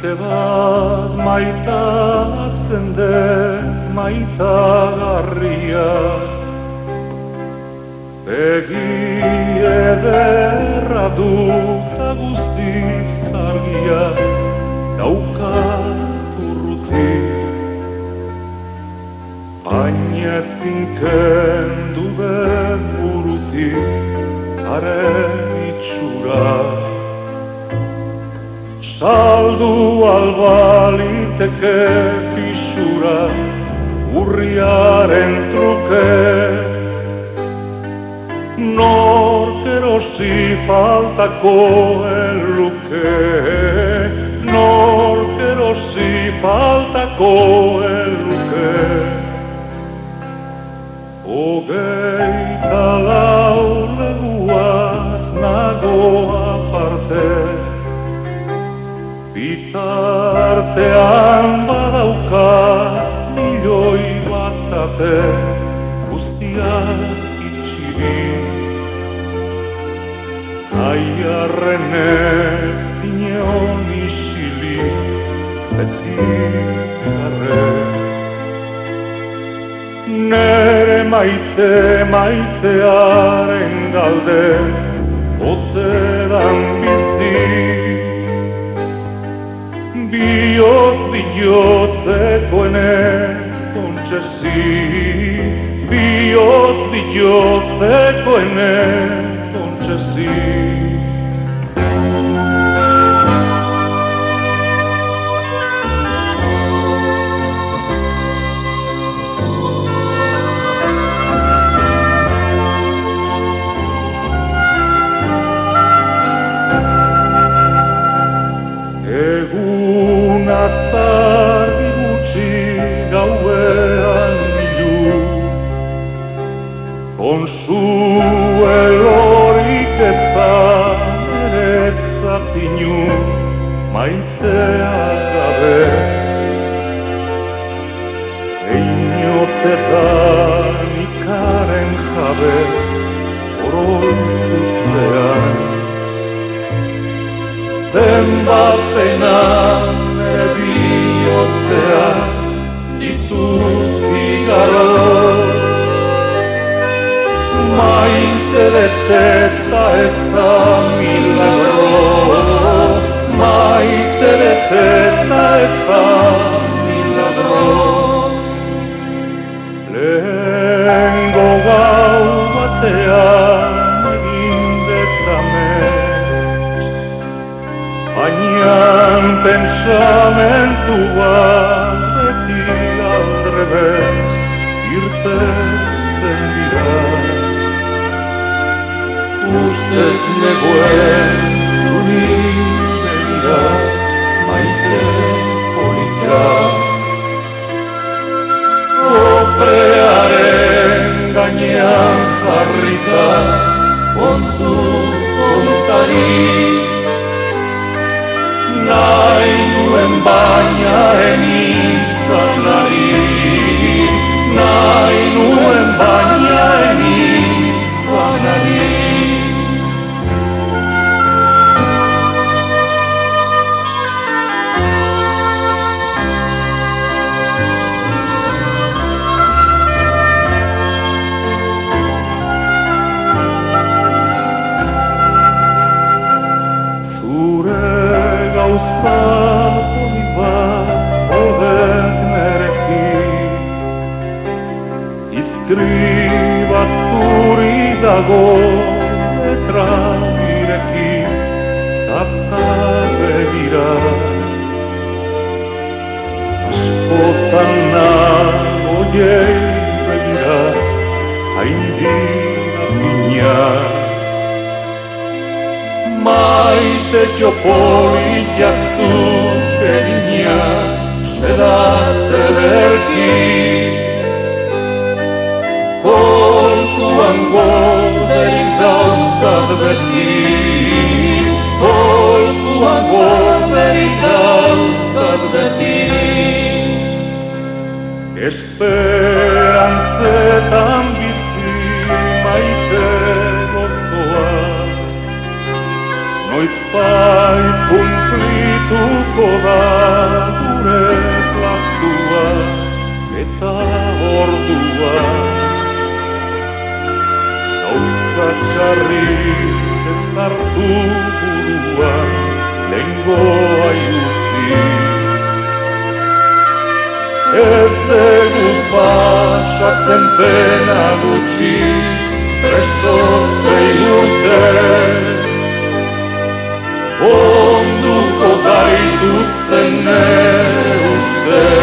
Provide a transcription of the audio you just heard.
Maite bat maitatzen den maitagarria, begi ederra duta guztiz argia, daukat urruti, baina ezin kendu dut burutik haren itxura. Saldu albaliteke pixura urriaren truke, nork erosi faltako eluke, nork erosi faltako eluke. Hogeita lau leguaz nago aparte, bitartean badauka milioi bat ate, guztiak itxirin. Nahiarren ezin egon isili, beti garre. Nere maite maitearen galdez, ote dan bizi. Bioz bihotzekoene kontxesi, bioz bihotzekoene kontxesi. Azarri gutxi gauean ilu, konsuelorik ez da eretzat inu, maitea gabe. Einotetan ikaren jabe, oroitutzean, zenbat pena bihotzean ditut igaro. Maite dut eta ez da milagro, maite dut eta ez da milagro. Lehengo gau batean egin dut amets, baina pensamentua beti aldrebez irtetzen dira. Ustez negoen zuri begira, maite polita. Kofrearen gainean jarrita, kontu kontari. Nahi nuen baina enintzanari, nahi nuen baina enintzanari. Polit bat odet nerekin, izkribaturi dago letra irekin, tata begira. Askotan nago jei begira, hain dira bina. Maite txopolitiak zut egina, sedazte derki. Kolkuan gorderik dauzkat beti, kolkuan gorderik dauzkat beti. Esperantzetan bizi maite gozoa, noizbait kumplit Helduko da gure plazua eta ordua. Gauza txarri ez hartu buruan, lehengoa utzi. Ez dugu pasatzen pena gutxi, preso 6 urte. Onduko gaituzten nere uste.